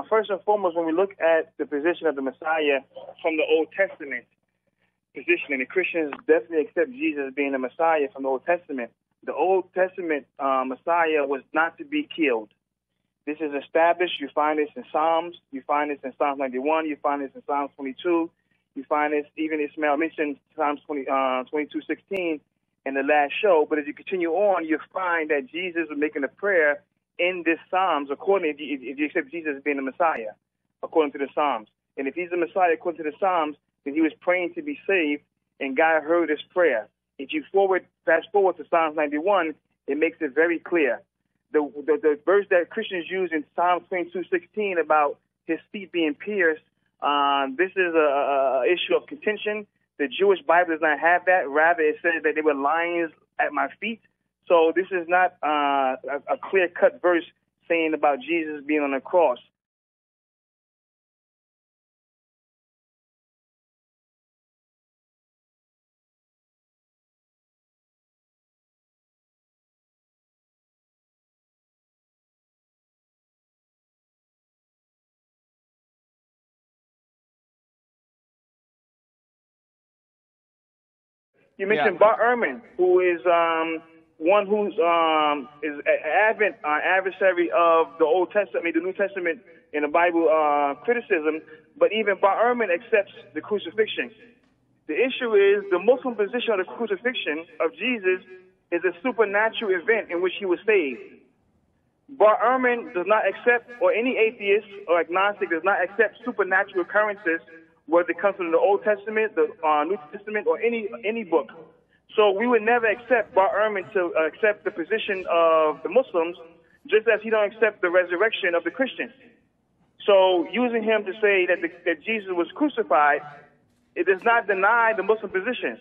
First and foremost, when we look at the position of the Messiah from the Old Testament position, and the Christians definitely accept Jesus as being the Messiah from the Old Testament. The Old Testament Messiah was not to be killed. This is established. You find this in Psalms. You find this in Psalms 91. You find this in Psalms 22. You find this, even Ismail mentioned Psalms 22:16 in the last show. But as you continue on, you find that Jesus was making a prayer in this Psalms, according, if you accept Jesus as being the Messiah, according to the Psalms. And if he's the Messiah according to the Psalms, then he was praying to be saved, and God heard his prayer. If you fast forward to Psalms 91, it makes it very clear. The verse that Christians use in Psalm 22:16 about his feet being pierced, this is a issue of contention. The Jewish Bible does not have that. Rather, it says that they were lions at my feet. So this is not a clear-cut verse saying about Jesus being on the cross. You mentioned Bar Ehrman, who is one who's is an adversary of the Old Testament, the New Testament in the Bible criticism, but even Bar Ehrman accepts the crucifixion. The issue is the Muslim position of the crucifixion of Jesus is a supernatural event in which he was saved. Bar Ehrman does not accept, or any atheist or agnostic does not accept supernatural occurrences, whether it comes from the Old Testament, the New Testament, or any book. So we would never accept Bar Ehrman to accept the position of the Muslims, just as he don't accept the resurrection of the Christians. So using him to say that Jesus was crucified, it does not deny the Muslim position.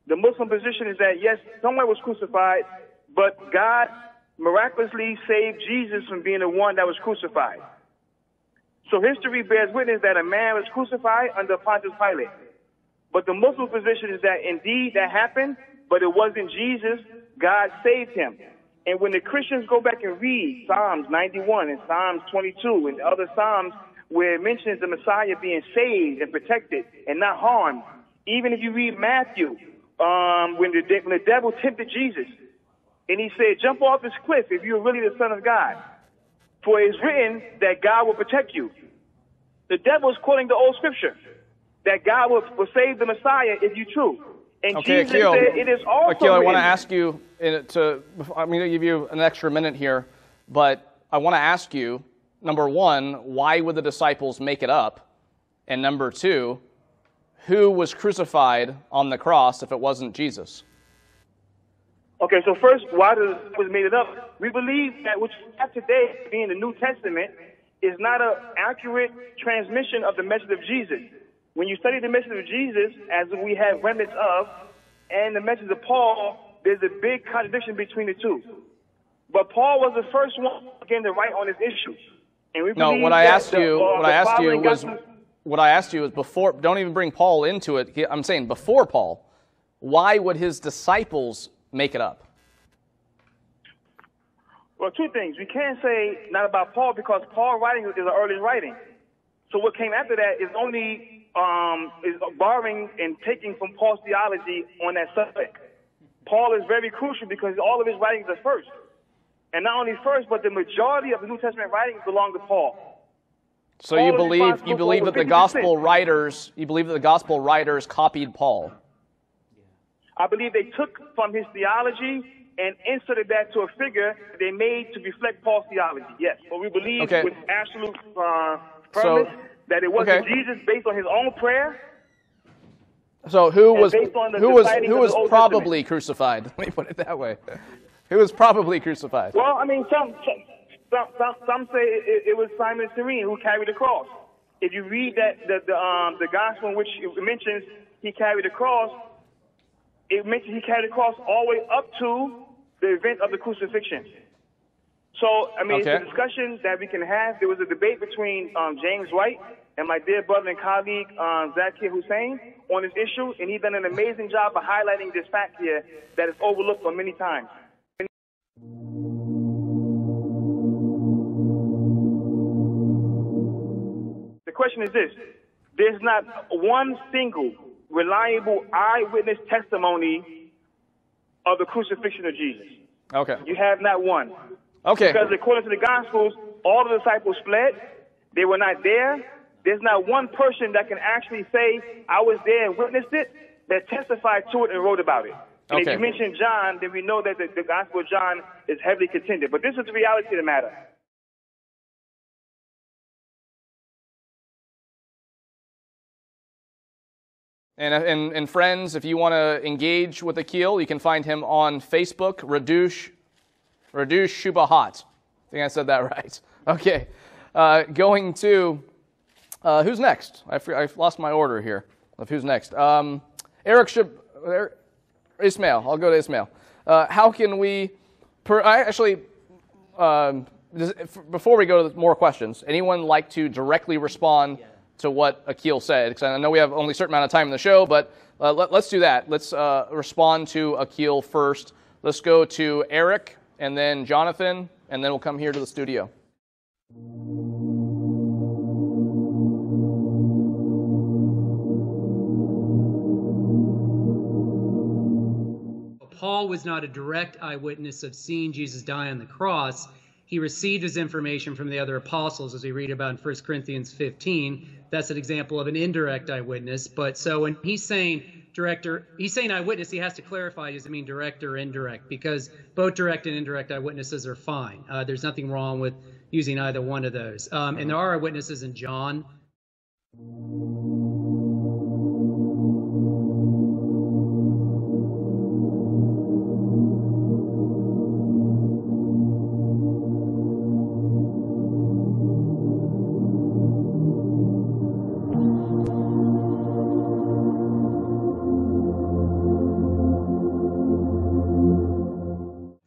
The Muslim position is that, yes, someone was crucified, but God miraculously saved Jesus from being the one that was crucified. So history bears witness that a man was crucified under Pontius Pilate. But the Muslim position is that indeed that happened, but it wasn't Jesus. God saved him. And when the Christians go back and read Psalms 91 and Psalms 22 and other Psalms where it mentions the Messiah being saved and protected and not harmed, even if you read Matthew, when the devil tempted Jesus, and he said, jump off this cliff if you're really the Son of God. For it is written that God will protect you. The devil is quoting the old scripture, that God will save the Messiah if you true. And okay, Jesus Aqil, said it is also Aqil, I written. want to ask you, I'm going to give you an extra minute here, but I want to ask you, number one, why would the disciples make it up? And number two, who was crucified on the cross if it wasn't Jesus? Okay, so first, why was made it up? We believe that what you have today, being the New Testament, is not an accurate transmission of the message of Jesus. When you study the message of Jesus, as we have remnants of, and the message of Paul, there's a big contradiction between the two. But Paul was the first one again to write on this issue. And we believe what I asked you was before. Don't even bring Paul into it. I'm saying before Paul. Why would his disciples make it up? Well, two things. We can't say not about Paul because Paul writing is an early writing. So what came after that is only is borrowing and taking from Paul's theology on that subject. Paul is very crucial because all of his writings are first. And not only first, but the majority of the New Testament writings belong to Paul. So you believe that the gospel writers copied Paul? I believe they took from his theology and inserted that to a figure they made to reflect Paul's theology. Yes, but we believe with absolute firmness that it wasn't Jesus based on his own prayer. So who was probably crucified? Let me put it that way. Who was probably crucified? Well, I mean, some say it was Simon Cyrene who carried the cross. If you read that the gospel in which it mentions he carried the cross, it mentions he carried the cross all the way up to the event of the crucifixion. So, I mean, it's a discussion that we can have. There was a debate between James White and my dear brother and colleague, Zakir Hussain, on this issue, and he's done an amazing job of highlighting this fact here that is overlooked for many times. question is this. There's not one single reliable eyewitness testimony of the crucifixion of Jesus. Okay. You have not one. Okay. Because according to the Gospels, all the disciples fled. They were not there. There's not one person that can actually say, I was there and witnessed it, that testified to it and wrote about it. And Okay. if you mention John, then we know that the Gospel of John is heavily contended. But this is the reality of the matter. And friends, if you want to engage with Aqil, you can find him on Facebook, Radush Shubuhaat. I think I said that right. Okay. Going to, who's next? I've lost my order here of who's next. Ismail. I'll go to Ismail. How can we, before we go to more questions, anyone like to directly respond to what Aqil said? Because I know we have only a certain amount of time in the show, but let's do that. Let's respond to Aqil first. Let's go to Eric, and then Jonathan, and then we'll come here to the studio. Paul was not a direct eyewitness of seeing Jesus die on the cross. He received his information from the other apostles, as we read about in 1 Corinthians 15. That's an example of an indirect eyewitness. But so when he's saying eyewitness, he has to clarify, does it mean direct or indirect? Because both direct and indirect eyewitnesses are fine. There's nothing wrong with using either one of those. And there are eyewitnesses in John.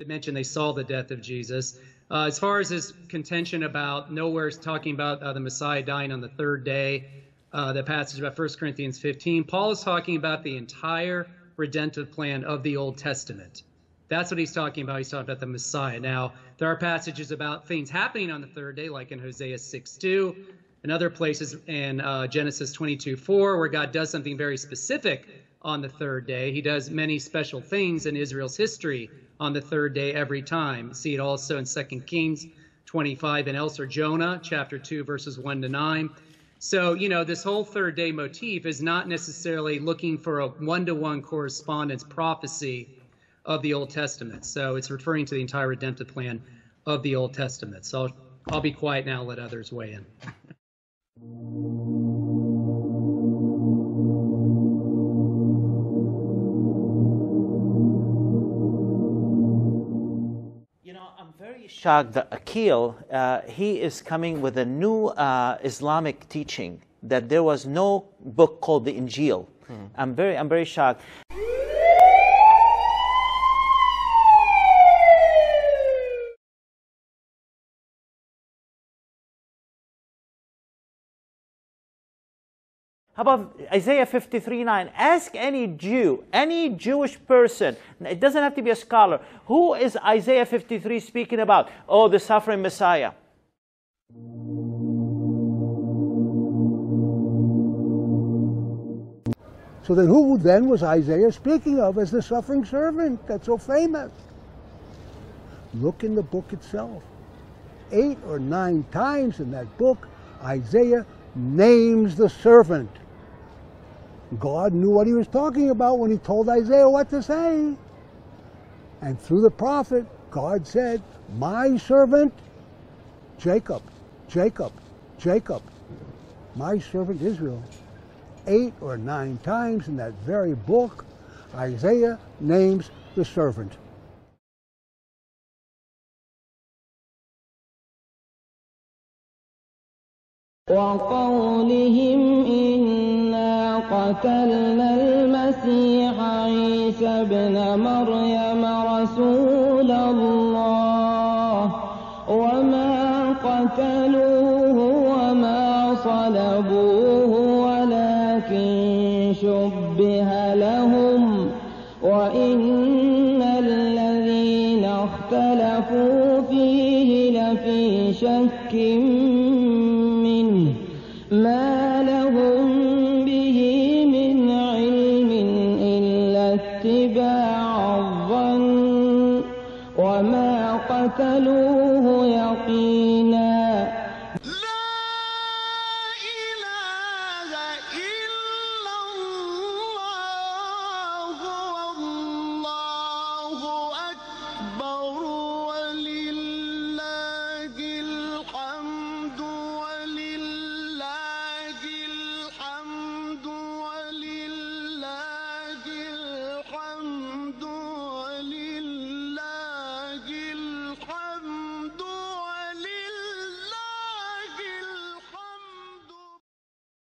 Mentioned they saw the death of Jesus. As far as his contention about nowhere talking about the Messiah dying on the third day, the passage about 1 Corinthians 15, Paul is talking about the entire redemptive plan of the Old Testament. That's what he's talking about. He's talking about the Messiah. Now, there are passages about things happening on the third day, like in Hosea 6:2, and other places in Genesis 22:4, where God does something very specific on the third day. He does many special things in Israel's history on the third day every time. See it also in 2 Kings 25 and elsewhere. Jonah, chapter 2, verses 1 to 9. So, this whole third day motif is not necessarily looking for a one-to-one correspondence prophecy of the Old Testament. So it's referring to the entire redemptive plan of the Old Testament. So I'll be quiet now, let others weigh in. Shocked that Aqil, he is coming with a new Islamic teaching that there was no book called the Injil. I'm very shocked. How about Isaiah 53:9? Ask any Jew, any Jewish person, it doesn't have to be a scholar, who is Isaiah 53 speaking about? Oh, the suffering Messiah. So then who then was Isaiah speaking of as the suffering servant that's so famous? Look in the book itself. 8 or 9 times in that book, Isaiah names the servant. God knew what he was talking about when he told Isaiah what to say. And through the prophet, God said, my servant, Jacob, Jacob, Jacob, my servant Israel. 8 or 9 times in that very book, Isaiah names the servant. وقولهم إنا قتلنا المسيح عيسى ابن مريم رسول الله وما قتلوه وما صلبوه ولكن شبه لهم وإن الذين اختلفوا فيه لفي شك